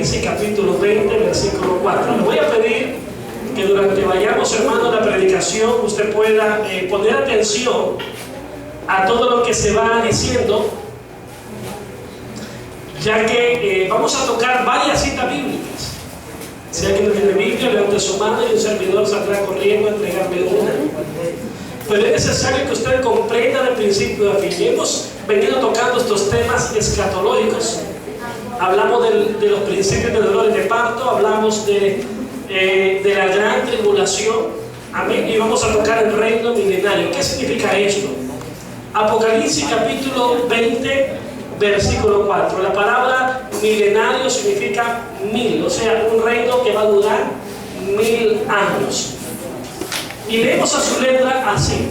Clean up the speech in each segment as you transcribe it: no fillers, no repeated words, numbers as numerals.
Apocalipsis capítulo 20, versículo 4. Le voy a pedir que durante vayamos, hermano, a la predicación, usted pueda poner atención a todo lo que se va diciendo, ya que vamos a tocar varias citas bíblicas. Si alguien no tiene Biblia, levante su mano y un servidor saldrá corriendo a entregarme una. Pero es necesario que usted comprenda de principio a fin. Hemos venido tocando estos temas escatológicos. Hablamos de los principios de dolores de parto, hablamos de la gran tribulación. Amén. Y vamos a tocar el reino milenario. ¿Qué significa esto? Apocalipsis capítulo 20, versículo 4. La palabra milenario significa 1000, o sea, un reino que va a durar 1000 años. Y leemos a su letra así: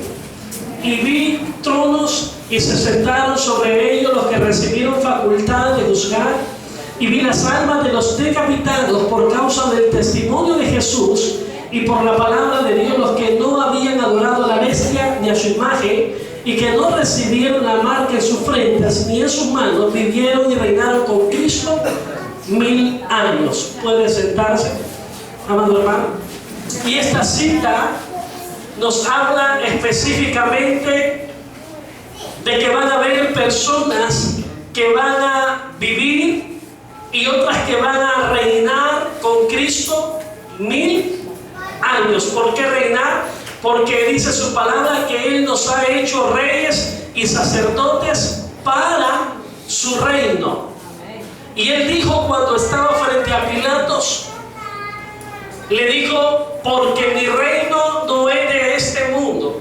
y vi tronos y se sentaron sobre ellos los que recibieron facultad de juzgar, y vi las almas de los decapitados por causa del testimonio de Jesús y por la palabra de Dios, los que no habían adorado a la bestia ni a su imagen, y que no recibieron la marca en sus frentes ni en sus manos, vivieron y reinaron con Cristo 1000 años. Puede sentarse, amado hermano. Y esta cita nos habla específicamente de que van a haber personas que van a vivir y otras que van a reinar con Cristo 1000 años. ¿Por qué reinar? Porque dice su palabra que Él nos ha hecho reyes y sacerdotes para su reino. Y Él dijo cuando estaba frente a Pilatos, le dijo: porque mi reino no es de este mundo.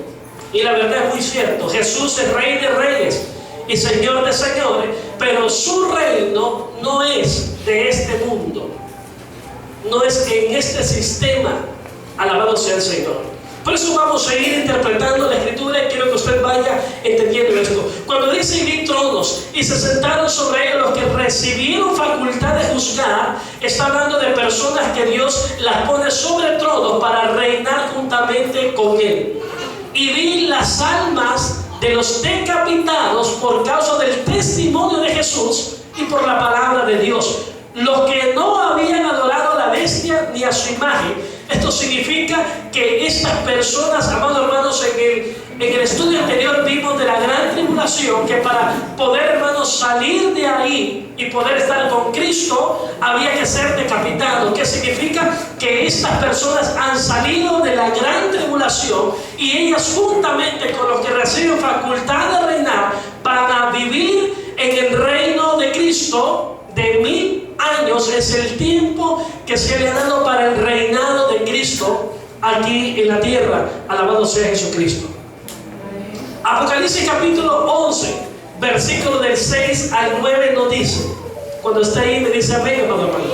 Y la verdad es muy cierto. Jesús es Rey de reyes y Señor de señores, pero su reino no es de este mundo. No es en este sistema. Alabado sea el Señor. Por eso vamos a ir interpretando la Escritura y quiero que usted vaya entendiendo esto. Cuando dice y vi tronos y se sentaron sobre ellos los que recibieron facultad de juzgar, está hablando de personas que Dios las pone sobre tronos para reinar juntamente con Él. Y vi las almas de los decapitados por causa del testimonio de Jesús y por la palabra de Dios, los que no habían adorado a la bestia ni a su imagen. Esto significa que estas personas, amados hermanos, en el estudio anterior vimos de la gran tribulación, que para poder, hermanos, salir de ahí y poder estar con Cristo, había que ser decapitado. ¿Qué significa? Que estas personas han salido de la gran tribulación y ellas, juntamente con los que reciben facultad de reinar, van a vivir en el reino de Cristo de 1000 años. Es el tiempo que se le ha dado para el reinado de Cristo aquí en la tierra. Alabado sea Jesucristo. Apocalipsis capítulo 11, versículo del 6 al 9 nos dice, cuando está ahí me dice amén, amado hermano.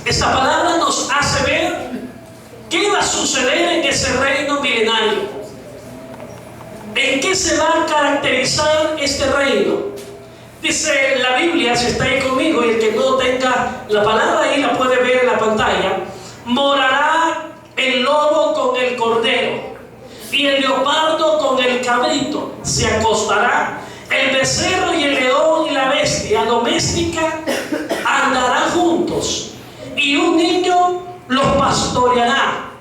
Esta palabra nos hace ver qué va a suceder en ese reino milenario. ¿En qué se va a caracterizar este reino? Dice la Biblia, si está ahí conmigo, y el que no tenga la palabra ahí la puede ver en la pantalla: morará el lobo con el cordero y el leopardo con el cabrito, se acostará el becerro y el león y la bestia doméstica andarán juntos, y un niño los pastoreará.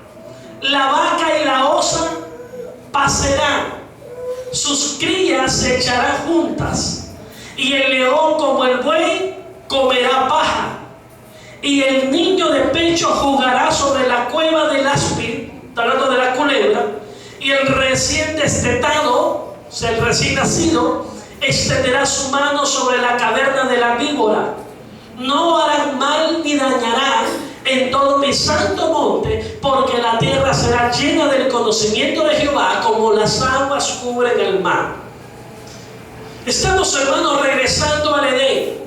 La vaca y la osa pasarán, sus crías se echarán juntas, y el león como el buey comerá paja, y el niño de pecho jugará sobre la cueva del áspid, está hablando de la culebra, y el recién destetado, o sea, el recién nacido, extenderá su mano sobre la caverna de la víbora. No harán mal ni dañarán en todo mi santo monte, porque la tierra será llena del conocimiento de Jehová, como las aguas cubren el mar. Estamos, hermanos, regresando al Edén,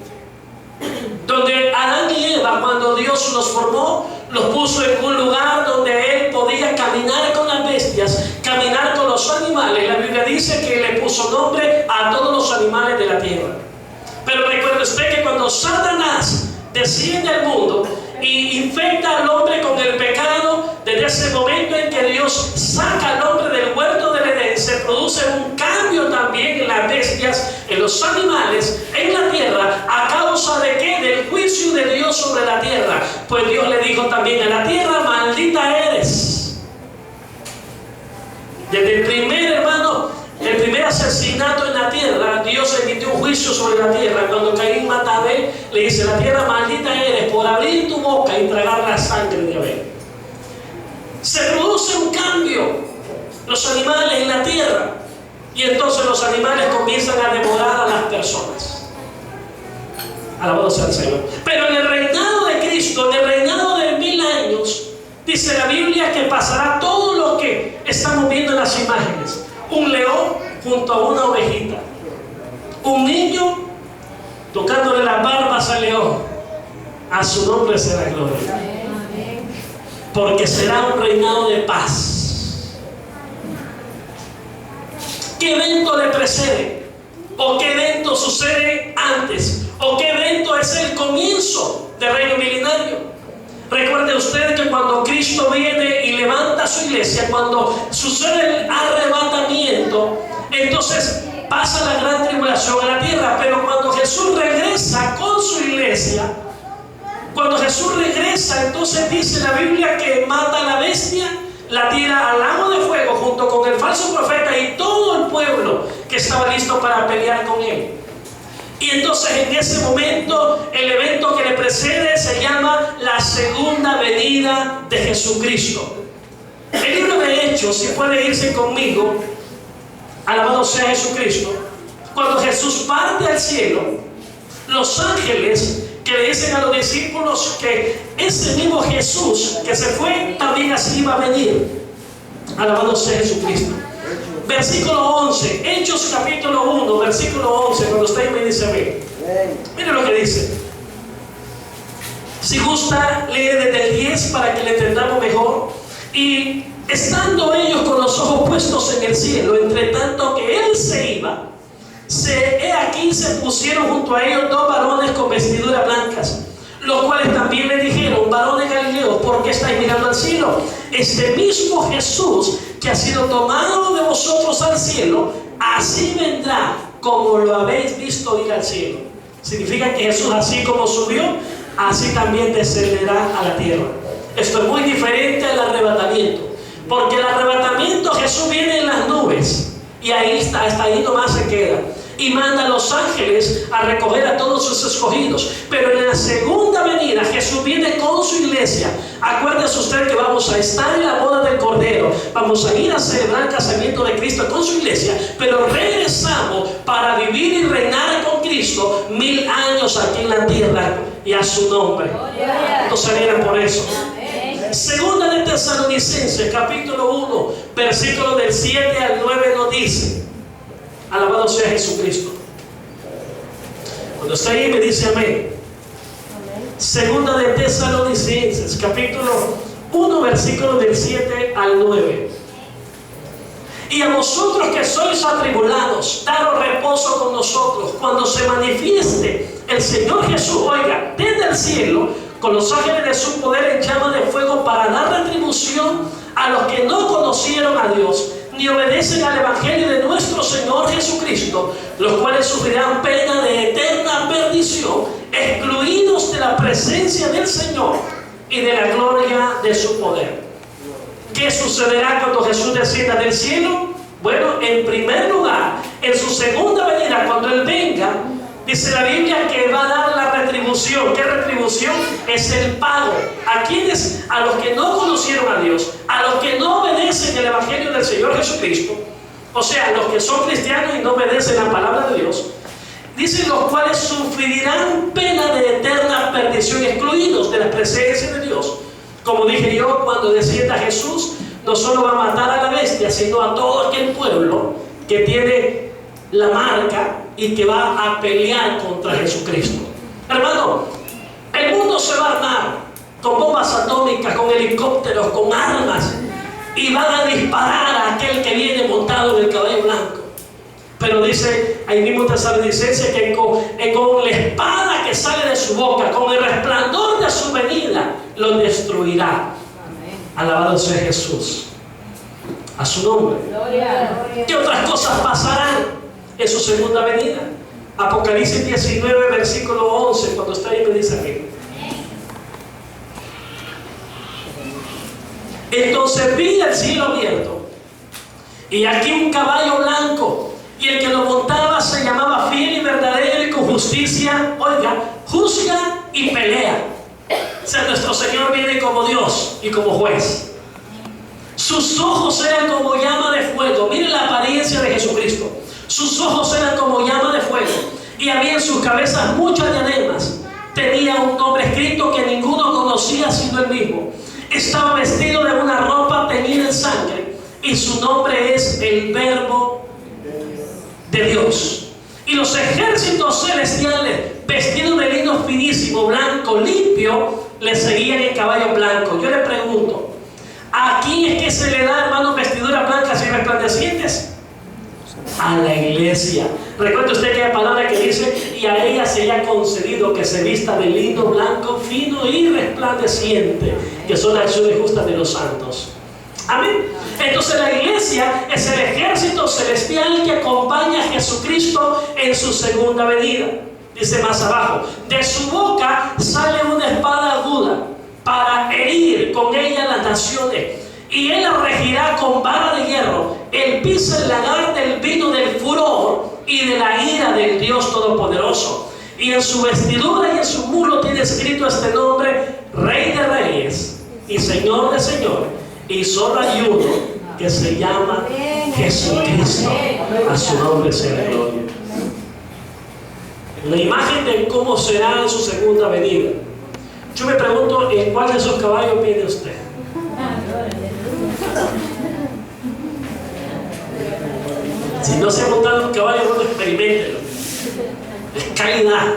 donde Adán y Eva, cuando Dios los formó, los puso en un lugar donde él podía caminar con las bestias, caminar con los animales. La Biblia dice que le puso nombre a todos los animales de la tierra. Pero recuerde usted que cuando Satanás desciende al mundo y infecta al hombre con el pecado, desde ese momento en que Dios saca al hombre del huerto del Edén, se produce un cambio también en las bestias, en los animales, en la tierra. ¿A causa de qué? Del juicio de Dios sobre la tierra. Pues Dios le dijo también a la tierra: maldita eres. Desde el primer asesinato en la tierra, Dios emitió un juicio sobre la tierra. Cuando Caín mata a Abel, le dice: la tierra, maldita eres por abrir tu boca y tragar la sangre de Abel. Se produce un cambio, los animales en la tierra, y entonces los animales comienzan a devorar a las personas. Alabado sea el Señor. Pero en el reinado de Cristo, en el reinado de 1000 años, dice la Biblia que pasará todo lo que estamos viendo en las imágenes: un león junto a una ovejita, un niño tocándole las barbas al león. A su nombre será gloria, porque será un reinado de paz. ¿Qué evento le precede? ¿O qué evento sucede antes? ¿O qué evento es el comienzo del reino milenario? Recuerde usted que cuando Cristo viene y levanta su iglesia, cuando sucede el arrebatamiento, entonces pasa la gran tribulación en la tierra. Pero cuando Jesús regresa con su iglesia, cuando Jesús regresa, entonces dice la Biblia que mata a la bestia, la tira al lago de fuego junto con el falso profeta y todo el pueblo que estaba listo para pelear con él. Y entonces en ese momento el evento que le precede se llama la segunda venida de Jesucristo. El libro de Hechos, si puede irse conmigo, alabado sea Jesucristo, cuando Jesús parte al cielo, los ángeles que le dicen a los discípulos que ese mismo Jesús que se fue también así iba a venir. Alabado sea Jesucristo. Versículo 11, Hechos capítulo 1, versículo 11, cuando usted me dice a mí, mire lo que dice. Si gusta, lee desde el 10 para que le entendamos mejor. Y estando ellos con los ojos puestos en el cielo, entre tanto que él se iba, he aquí se pusieron junto a ellos 2 varones con vestiduras blancas, los cuales también le dijeron: varones galileos, ¿por qué estáis mirando al cielo? Este mismo Jesús que ha sido tomado de vosotros al cielo, así vendrá como lo habéis visto ir al cielo. Significa que Jesús, así como subió, así también descenderá a la tierra. Esto es muy diferente al arrebatamiento, porque el arrebatamiento, Jesús viene en las nubes y ahí está, hasta ahí nomás se queda, y manda a los ángeles a recoger a todos sus escogidos. Pero en la segunda venida Jesús viene con su iglesia. Acuérdese usted que vamos a estar en la boda del Cordero, vamos a ir a celebrar el casamiento de Cristo con su iglesia, pero regresamos para vivir y reinar con Cristo 1000 años aquí en la tierra, y a su nombre. No se alegra por eso. Segunda de Tesalonicenses capítulo 1, versículo del 7 al 9 nos dice: alabado sea Jesucristo. Cuando está ahí me dice amén. Segunda de Tesalonicenses capítulo 1, versículo del 7 al 9. Y a vosotros que sois atribulados, daros reposo con nosotros cuando se manifieste el Señor Jesús, oiga, desde el cielo, con los ángeles de su poder en llama de fuego, para dar retribución a los que no conocieron a Dios ni obedecen al Evangelio de nuestro Señor Jesucristo, los cuales sufrirán pena de eterna perdición, excluidos de la presencia del Señor y de la gloria de su poder. ¿Qué sucederá cuando Jesús descienda del cielo? Bueno, en primer lugar, en su segunda venida, cuando Él venga, dice la Biblia que va a dar la retribución. ¿Qué retribución? Es el pago. ¿A quiénes? A los que no conocieron a Dios, a los que no obedecen el Evangelio del Señor Jesucristo, o sea, los que son cristianos y no obedecen la palabra de Dios. Dicen los cuales sufrirán pena de eterna perdición, excluidos de la presencia de Dios. Como dije yo, cuando descienda Jesús, no solo va a matar a la bestia, sino a todo aquel pueblo que tiene la marca y que va a pelear contra Jesucristo. Hermano, el mundo se va a armar con bombas atómicas, con helicópteros, con armas, y van a disparar a aquel que viene montado en el caballo blanco. Pero dice ahí mismo Tesalonicenses que con la espada que sale de su boca, con el resplandor de su venida, los destruirá. Alabado sea Jesús. A su nombre. ¿Qué otras cosas pasarán en su segunda venida? Apocalipsis 19, versículo 11. Cuando está ahí me dice aquí. Entonces vi el cielo abierto, y aquí un caballo blanco, y el que lo montaba se llamaba Fiel y Verdadero, y con justicia, oiga, juzga y pelea. O sea, nuestro Señor viene como Dios y como juez. Sus ojos eran como llama de fuego. Miren la apariencia de Jesucristo. Sus ojos eran como llama de fuego, y había en sus cabezas muchas diademas. Tenía un nombre escrito que ninguno conocía sino él mismo. Estaba vestido de una ropa teñida en sangre, y su nombre es el Verbo de Dios. Y los ejércitos celestiales, vestidos de lino finísimo, blanco, limpio, le seguían en caballo blanco. Yo le pregunto, ¿a quién es que se le da, hermano, vestiduras blancas y resplandecientes? A la iglesia. Recuerde usted aquella palabra que dice: y a ella se le ha concedido que se vista de lino blanco, fino y resplandeciente, que son las acciones justas de los santos. Amén. Entonces la iglesia es el ejército celestial que acompaña a Jesucristo en su segunda venida. Dice más abajo: de su boca sale una espada aguda para herir con ella las naciones, y él la regirá con vara de hierro. Él pisa el lagar del vino del furor y de la ira del Dios Todopoderoso. Y en su vestidura y en su muslo tiene escrito este nombre: Rey de Reyes y Señor de Señores. Y solo hay uno que se llama Jesucristo. A su nombre sea la gloria. La imagen de cómo será en su segunda venida. Yo me pregunto, ¿en cuál de esos caballos viene usted? Si no se ha montado en un caballo, no experiméntelo. Es calidad.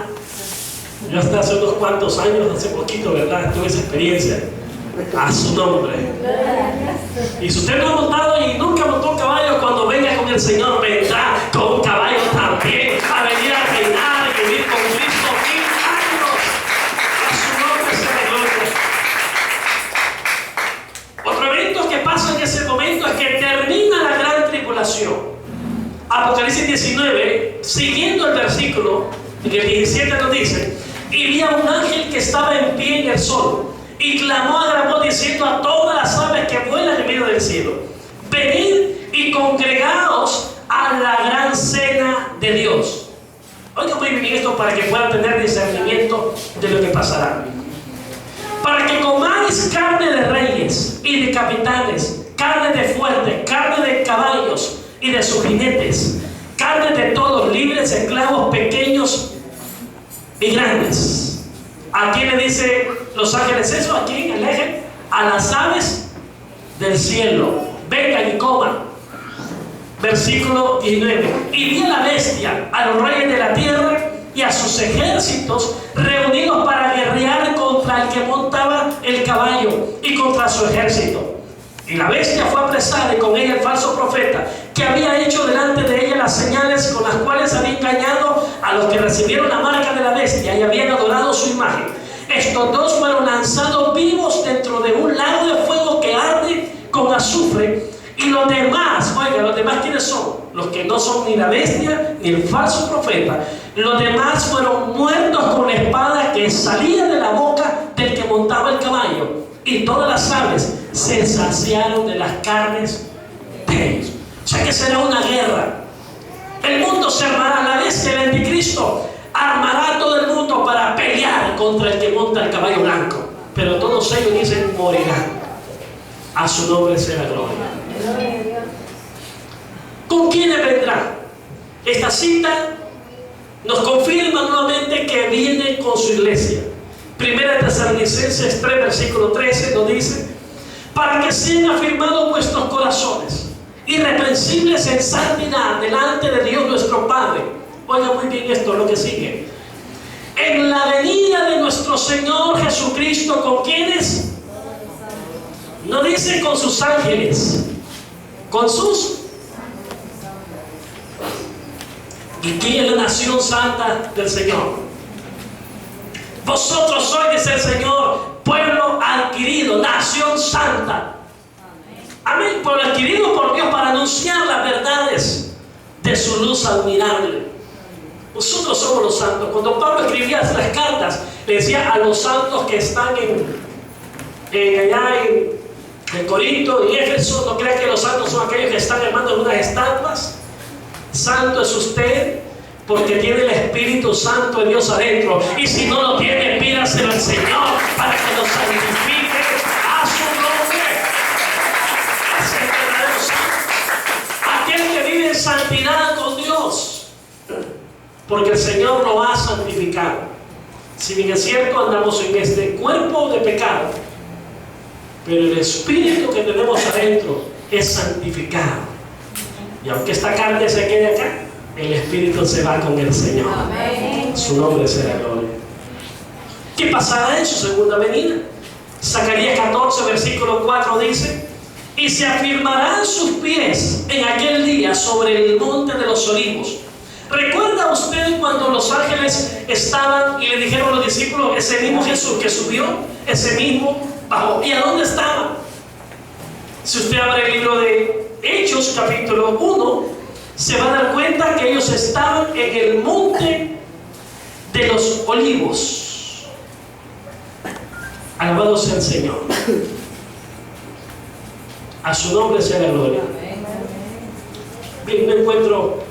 Yo hasta hace unos cuantos años, hace poquito, ¿verdad?, tuve esa experiencia. A su nombre. Y si usted no ha montado y nunca montó un caballo, cuando venga con el Señor, vendrá con un caballo también a venir a reinar y vivir con Cristo 1000 años. A su nombre sea la gloria. Otro evento que pasa en ese momento es que termina la gran tribulación. Apocalipsis 19, siguiendo el versículo, en el 17 nos dice: y vi a un ángel que estaba en pie en el sol, y clamó a gran voz diciendo a todas las aves que vuelan en medio del cielo: venid y congregaos a la gran cena de Dios. Oiga muy bien esto para que puedan tener discernimiento de lo que pasará. Para que comáis carne de reyes y de capitanes, carne de fuertes, carne de caballos y de sus jinetes, carne de todos, libres, esclavos, pequeños y grandes. ¿A quién le dice los ángeles eso? ¿A quién eligen? A las aves del cielo. Vengan y coman. Versículo 19. Y vi a la bestia, a los reyes de la tierra y a sus ejércitos reunidos para guerrear contra el que montaba el caballo y contra su ejército. Y la bestia fue apresada, y con ella el falso profeta, que había hecho delante de ella las señales con las cuales había engañado a los que recibieron la marca de la bestia y habían adorado su imagen. Estos dos fueron lanzados vivos dentro de un lago de fuego que arde con azufre. Y los demás, oiga, ¿los demás quiénes son? Los que no son ni la bestia ni el falso profeta. Los demás fueron muertos con la espada que salía de la boca del que montaba el caballo. Y todas las aves se saciaron de las carnes de ellos. O sea que será una guerra. El mundo se armará, la bestia, el anticristo, armará a todo el mundo para pelear contra el que monta el caballo blanco. Pero todos ellos dicen: morirán. A su nombre sea la gloria. ¿Con quiénes vendrá? Esta cita nos confirma nuevamente que viene con su iglesia. Primera Tesalonicenses 3, versículo 13 nos dice: para que sean afirmados vuestros corazones, irreprensibles en santidad delante de Dios nuestro Padre. Oiga muy bien esto, lo que sigue. En la venida de nuestro Señor Jesucristo, ¿con quiénes? No dice con sus ángeles, con sus. ¿Y quién es la nación santa del Señor? Vosotros sois, dice el Señor, pueblo adquirido, nación santa. Amén. Pueblo adquirido por Dios para anunciar las verdades de su luz admirable. Nosotros somos los santos. Cuando Pablo escribía las cartas, le decía a los santos que están allá en Corinto y Éfeso: no crean que los santos son aquellos que están armando en unas estatuas. Santo es usted porque tiene el Espíritu Santo de Dios adentro. Y si no lo tiene, pídaselo al Señor para que lo santifique a su nombre. Es el verdadero santo, aquel que vive en santidad con Dios, porque el Señor lo ha santificado. Si bien es cierto, andamos en este cuerpo de pecado, pero el Espíritu que tenemos adentro es santificado. Y aunque esta carne se quede acá, el Espíritu se va con el Señor. Amén. Su nombre será gloria. ¿Qué pasará en su segunda venida? Zacarías 14, versículo 4 dice: y se afirmarán sus pies en aquel día sobre el monte de los olivos. ¿Recuerda usted cuando los ángeles estaban y le dijeron a los discípulos: ese mismo Jesús que subió, ese mismo bajó? ¿Y a dónde estaban? Si usted abre el libro de Hechos, capítulo 1, se va a dar cuenta que ellos estaban en el monte de los olivos. Alabado sea el Señor. A su nombre sea la gloria. Bien, no encuentro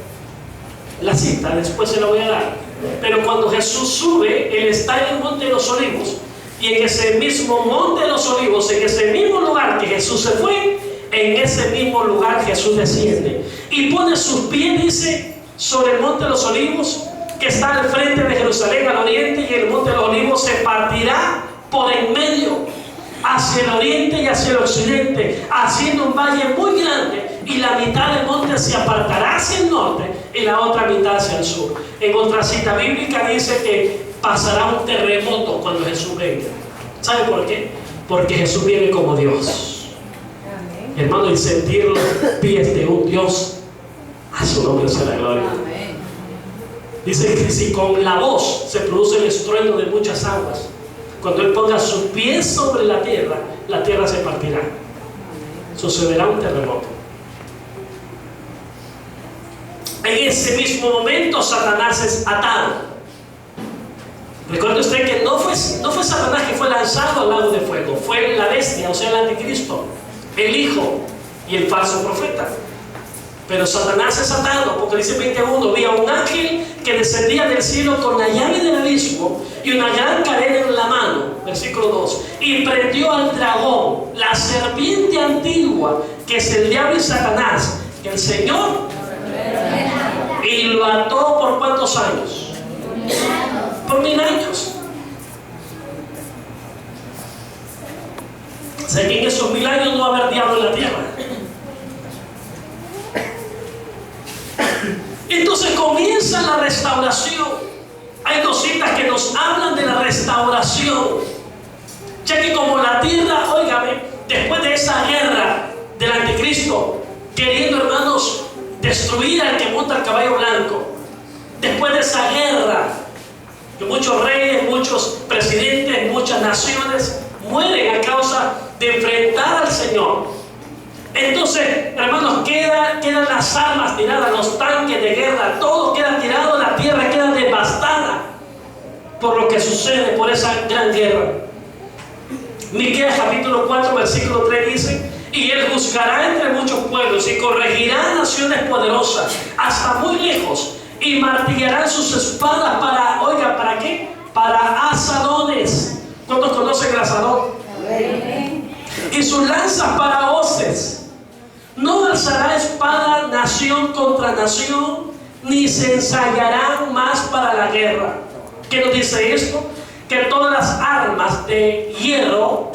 la cita, después se la voy a dar. Pero cuando Jesús sube, Él está en el monte de los olivos. Y en ese mismo monte de los olivos, en ese mismo lugar que Jesús se fue, en ese mismo lugar Jesús desciende y pone sus pies, dice, sobre el monte de los olivos, que está al frente de Jerusalén al oriente, y el monte de los olivos se partirá por en medio hacia el oriente y hacia el occidente, haciendo un valle muy grande, y la mitad del monte se apartará hacia el norte y la otra mitad hacia el sur. En otra cita bíblica dice que pasará un terremoto cuando Jesús venga. ¿Sabe por qué? Porque Jesús viene como Dios. Hermano, y sentir los pies de un Dios, a su nombre sea la gloria. Amén. Dice que si con la voz se produce el estruendo de muchas aguas, cuando Él ponga sus pies sobre la tierra se partirá. Sucederá un terremoto. En ese mismo momento Satanás es atado. Recuerde usted que no fue Satanás que fue lanzado al lago de fuego, fue la bestia, o sea, el anticristo, el hijo y el falso profeta. Pero Satanás es atado. Apocalipsis 21: vi a un ángel que descendía del cielo con la llave del abismo y una gran cadena en la mano. Versículo 2: y prendió al dragón, la serpiente antigua, que es el diablo y Satanás, el Señor, y lo ató por ¿cuántos años? Por 1000 años. O sea, que en esos 1000 años no va a haber diablo en la tierra. Entonces comienza la restauración. Hay dos citas que nos hablan de la restauración, ya que como la tierra, óigame, después de esa guerra del anticristo, queriendo, hermanos, destruir al que monta el caballo blanco, después de esa guerra, que muchos reyes, muchos presidentes, muchas naciones mueren a causa de enfrentar al Señor. Entonces, hermanos, quedan las armas tiradas, los tanques de guerra, todo queda tirado, la tierra queda devastada por lo que sucede, por esa gran guerra. Miqueas capítulo 4, versículo 3 dice: y Él juzgará entre muchos pueblos y corregirá naciones poderosas hasta muy lejos, y martillarán sus espadas para, oiga, ¿para qué? Para asadones. ¿Cuántos conocen el asadón? Y sus lanzas para hoces. No alzará espada nación contra nación, ni se ensayarán más para la guerra. ¿Qué nos dice esto? Que todas las armas de hierro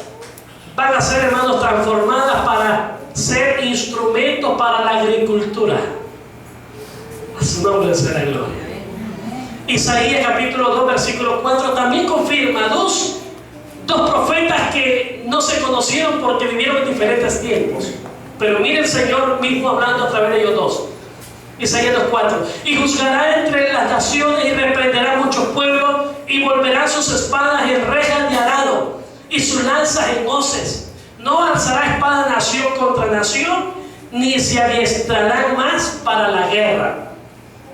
van a ser, hermanos, transformadas para ser instrumentos para la agricultura. A su nombre sea la gloria. Isaías capítulo 2, versículo 4 también confirma dos profetas que no se conocieron porque vivieron en diferentes tiempos. Pero mire el Señor mismo hablando a través de ellos dos. Isaías 2:4: y juzgará entre las naciones y reprenderá muchos pueblos y volverán sus sus espadas en rejas de arado y sus lanzas en hoces. No alzará espada nación contra nación, ni se adiestrarán más para la guerra.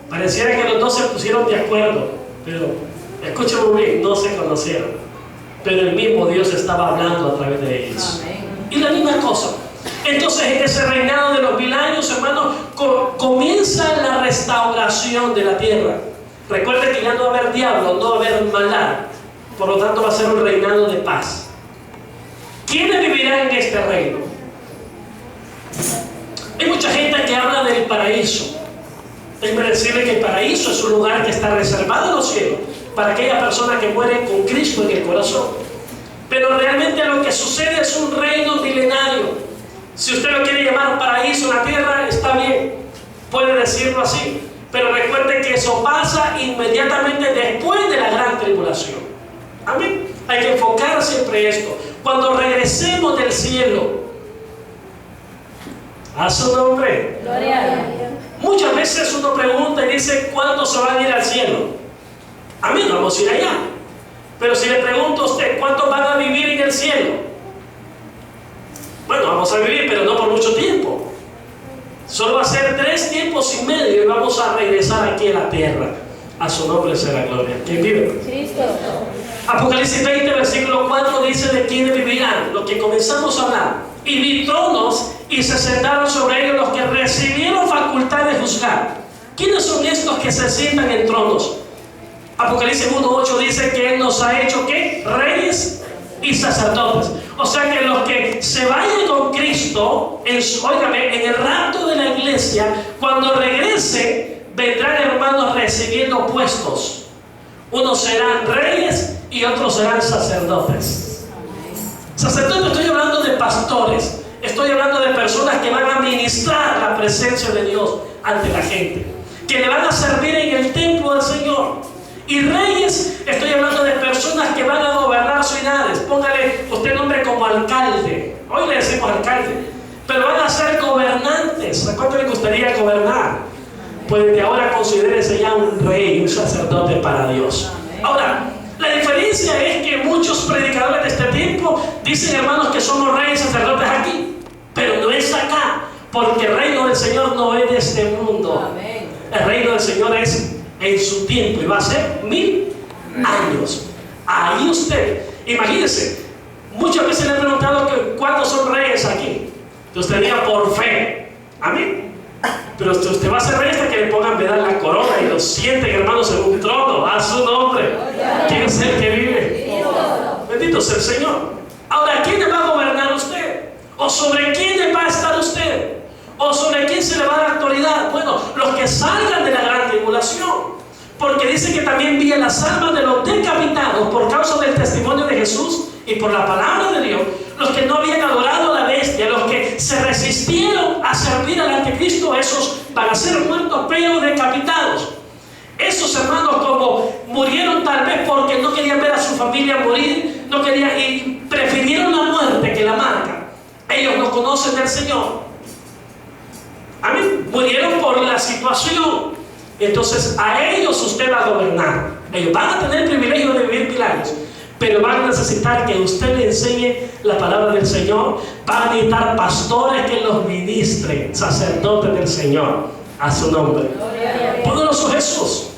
Pareciera que los dos se pusieron de acuerdo, pero escuchen muy bien, no se conocieron, pero el mismo Dios estaba hablando a través de ellos. Amén. Y la misma cosa. Entonces, en ese reinado de los 1000 años, hermanos, comienza la restauración de la tierra. Recuerden que ya no va a haber diablo, no va a haber maldad, por lo tanto va a ser un reinado de paz. ¿Quiénes vivirán en este reino? Hay mucha gente que habla del paraíso. Déjenme decirle que el paraíso es un lugar que está reservado en los cielos para aquella persona que muere con Cristo en el corazón. Pero realmente lo que sucede es un reino milenario. Si usted lo quiere llamar paraíso en la tierra, está bien, puede decirlo así. Pero recuerde que eso pasa inmediatamente después de la gran tribulación. Amén. Hay que enfocar siempre esto. Cuando regresemos del cielo, a su nombre. Gloria a Dios. Muchas veces uno pregunta y dice, ¿cuándo se van a ir al cielo? Amén, no vamos a ir allá. Pero si le pregunto a usted, ¿cuántos van a vivir en el cielo? Bueno, vamos a vivir, pero no por mucho tiempo. Solo va a ser 3 tiempos y medio y vamos a regresar aquí a la tierra. A su nombre sea la gloria. ¿Quién vive? Cristo. Apocalipsis 20, versículo 4 dice de quiénes vivirán, lo que comenzamos a hablar. Y vi tronos y se sentaron sobre ellos los que recibieron facultad de juzgar. ¿Quiénes son estos que se sientan en tronos? Apocalipsis 1:8 dice que Él nos ha hecho ¿qué? Reyes y sacerdotes. O sea que los que se vayan con Cristo, óigame, en el rapto de la iglesia, cuando regrese, vendrán hermanos recibiendo puestos. Unos serán reyes y otros serán sacerdotes. Sacerdotes, estoy hablando de pastores, estoy hablando de personas que van a ministrar la presencia de Dios ante la gente, que le van a servir en el templo del Señor. Y reyes, estoy hablando de personas que van a gobernar ciudades. Póngale usted nombre como alcalde. Hoy le decimos alcalde, pero van a ser gobernantes. ¿A cuánto le gustaría gobernar? Pues de ahora considérese ya un rey, un sacerdote para Dios. Ahora, la diferencia es que muchos predicadores de este tiempo dicen, hermanos, que somos reyes y sacerdotes aquí, pero no es acá, porque el reino del Señor no es de este mundo. El reino del Señor es en su tiempo y va a ser 1000 años. Ahí usted, imagínese, muchas veces le he preguntado que cuántos son reyes aquí. Y usted diga por fe. Amén. Pero usted va a ser rey hasta que le pongan vedar la corona y lo sienten, hermanos, en un trono. A su nombre. ¿Quién es el que vive? Bendito sea el Señor. Ahora, ¿quién le va a gobernar usted? ¿O sobre quién le va a estar usted? ¿O sobre quién se le va a dar autoridad? Bueno, los que salgan de la gran tribulación. Porque dice que también vi las almas de los decapitados por causa del testimonio de Jesús y por la palabra de Dios. Los que no habían adorado a la bestia, los que se resistieron a servir al anticristo, esos van a ser muertos pero decapitados. Esos hermanos, como murieron tal vez porque no querían ver a su familia morir, no querían y prefirieron la muerte que la marca. Ellos no conocen del Señor. Amén. Murieron por la situación. Entonces a ellos usted va a gobernar. Ellos van a tener el privilegio de vivir 1000 años, pero van a necesitar que usted le enseñe la palabra del Señor. Van a necesitar pastores que los ministren, sacerdotes del Señor. A su nombre. Poderoso Jesús.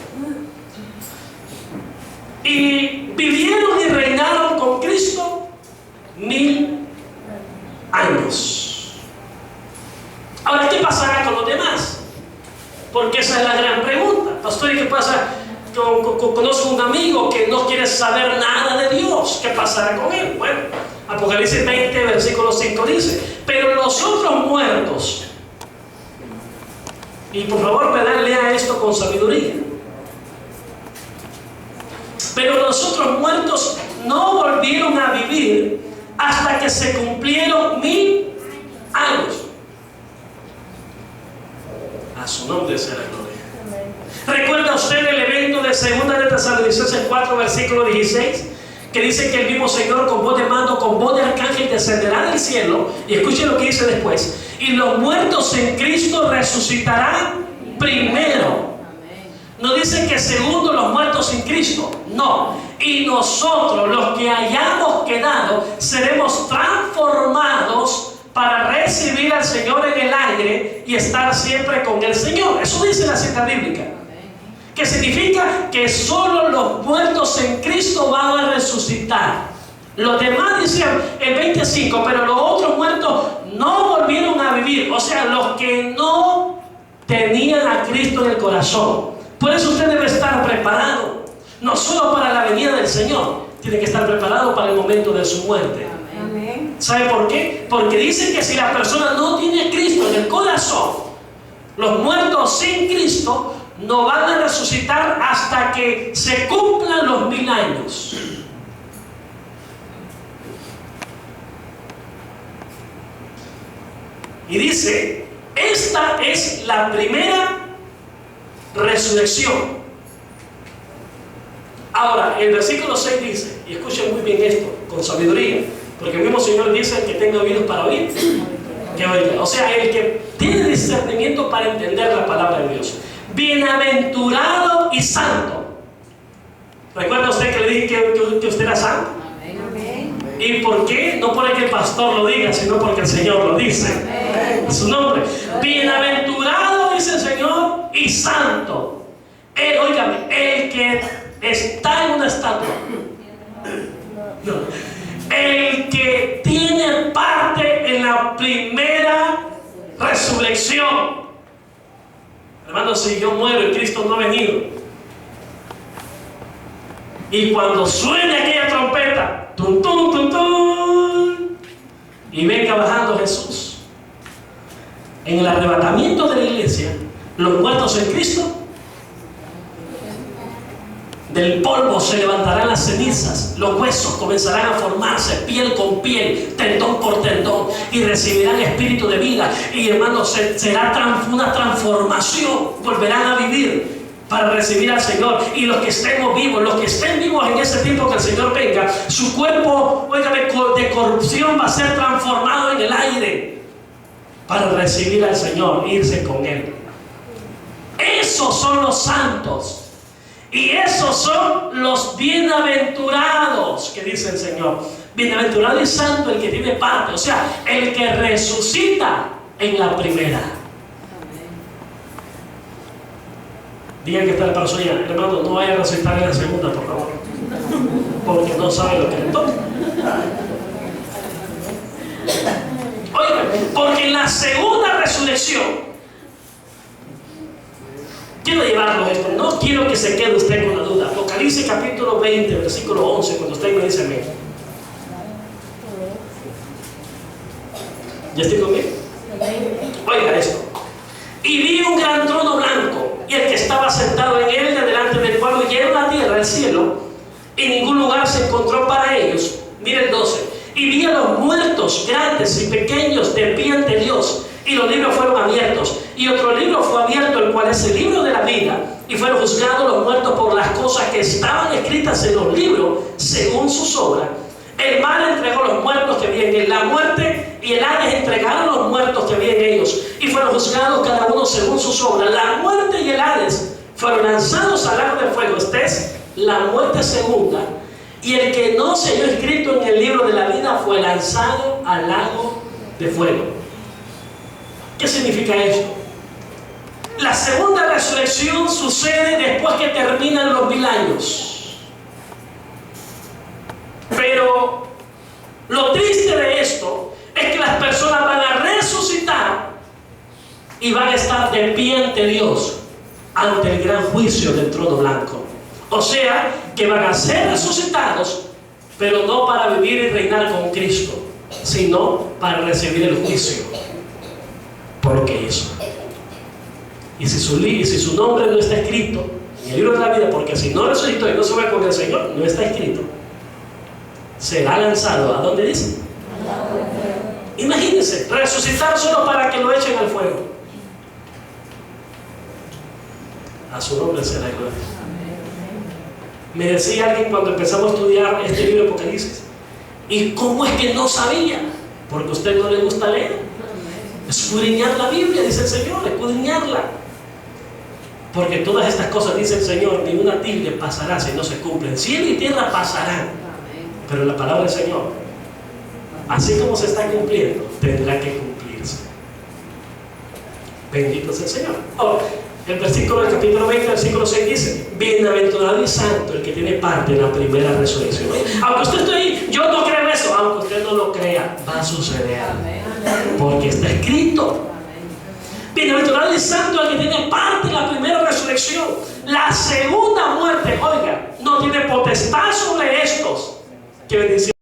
Y vivieron y reinaron con Cristo 1000 años. Ahora, ¿qué pasará con los demás? Porque esa es la gran pregunta. Pastor, ¿y qué pasa? Conozco un amigo que no quiere saber nada de Dios. ¿Qué pasará con él? Bueno, Apocalipsis 20, versículo 5 dice, pero los otros muertos, y por favor, lea esto con sabiduría, pero los otros muertos no volvieron a vivir hasta que se cumplieron 1000 años. A su nombre sea la gloria. ¿Recuerda usted el evento de 2 de Tesalonicenses 4, versículo 16? Que dice que el mismo Señor con voz de mando, con voz de arcángel descenderá del cielo. Y escuche lo que dice después. Y los muertos en Cristo resucitarán primero. No dice que segundo los muertos en Cristo, no. Y nosotros, los que hayamos quedado, seremos transformados para recibir al Señor en el aire y estar siempre con el Señor. Eso dice la cita bíblica. Que significa que solo los muertos en Cristo van a resucitar. Los demás dicen el 25, pero los otros muertos no volvieron a vivir. O sea, los que no tenían a Cristo en el corazón. Por eso usted debe estar preparado, no solo para la venida del Señor, tiene que estar preparado para el momento de su muerte. Amén. ¿Sabe por qué? Porque dicen que si la persona no tiene a Cristo en el corazón, los muertos sin Cristo no van a resucitar hasta que se cumplan los 1000 años. Y dice, esta es la primera resurrección. Ahora, el versículo 6 dice, y escuchen muy bien esto, con sabiduría, porque el mismo Señor dice que tenga oídos para oír, que oiga. O sea, el que tiene discernimiento para entender la palabra de Dios. Bienaventurado y santo. ¿Recuerda usted que le dije que usted era santo? Amén. ¿Y por qué? No porque el pastor lo diga, sino porque el Señor lo dice. Amén. Su nombre. Bienaventurado, dice el Señor, y santo. Óigame, el que está en una estatua. No. El que tiene parte en la primera resurrección. Hermano, si yo muero y Cristo no ha venido, y cuando suene aquella trompeta, tum, tum, tum, tum, y venga bajando Jesús, en el arrebatamiento de la iglesia, los muertos en Cristo, del polvo se levantarán las cenizas, los huesos comenzarán a formarse, piel con piel, tendón por tendón, y recibirán espíritu de vida. Y hermanos, será una transformación, volverán a vivir para recibir al Señor. Y los que estemos vivos, los que estén vivos en ese tiempo que el Señor venga, su cuerpo, óigame, de corrupción va a ser transformado en el aire para recibir al Señor, irse con Él. Esos son los santos. Y esos son los bienaventurados, que dice el Señor. Bienaventurado y santo el que tiene parte, o sea, el que resucita en la primera. Digan que está el persona, hermano, no vaya a resucitar en la segunda, por favor, porque no sabe lo que le toca. Oigan, porque en la segunda resurrección, quiero llevarlo a esto, no quiero que se quede usted con la duda. Apocalipsis capítulo 20, versículo 11, cuando usted me dice amén. ¿Ya estoy conmigo? Oiga esto. Y vi un gran trono blanco, y el que estaba sentado en él, delante del cual huyeron la tierra, el cielo, y ningún lugar se encontró para ellos. Mire el 12. Y vi a los muertos, grandes y pequeños, de pie ante Dios. Y los libros fueron abiertos, y otro libro fue abierto, el cual es el libro de la vida, y fueron juzgados los muertos por las cosas que estaban escritas en los libros, según sus obras. El mar entregó los muertos que había en él, la muerte y el Hades entregaron los muertos que había en ellos, y fueron juzgados cada uno según sus obras. La muerte y el Hades fueron lanzados al lago de fuego. Esta es la muerte segunda, y el que no se halló escrito en el libro de la vida fue lanzado al lago de fuego. ¿Qué significa esto? La segunda resurrección sucede después que terminan los 1000 años. Pero lo triste de esto es que las personas van a resucitar y van a estar de pie ante Dios, ante el gran juicio del trono blanco. O sea, que van a ser resucitados, pero no para vivir y reinar con Cristo, sino para recibir el juicio. ¿Por qué eso? Y si su nombre no está escrito en el libro de la vida, porque si no resucitó y no se va con el Señor, no está escrito, será lanzado, ¿a dónde dice? Imagínense, resucitar solo para que lo echen al fuego. A su nombre será gloria. Me decía alguien cuando empezamos a estudiar este libro de Apocalipsis, ¿y cómo es que no sabía? Porque a usted no le gusta leer. Escudriñar la Biblia, dice el Señor, escudriñarla. Porque todas estas cosas, dice el Señor, ni una tilde pasará si no se cumplen. Cielo y tierra pasarán, pero la palabra del Señor, así como se está cumpliendo, tendrá que cumplirse. Bendito sea el Señor. Ahora, el versículo del capítulo 20, versículo 6 dice: bienaventurado y santo el que tiene parte en la primera resurrección. Aunque usted esté ahí, yo no creo eso. Aunque usted no lo crea, va a suceder. Porque está escrito. Bienaventurado y santo el que tiene parte en la primera resurrección. La segunda muerte, oiga, no tiene potestad sobre estos. Que bendición.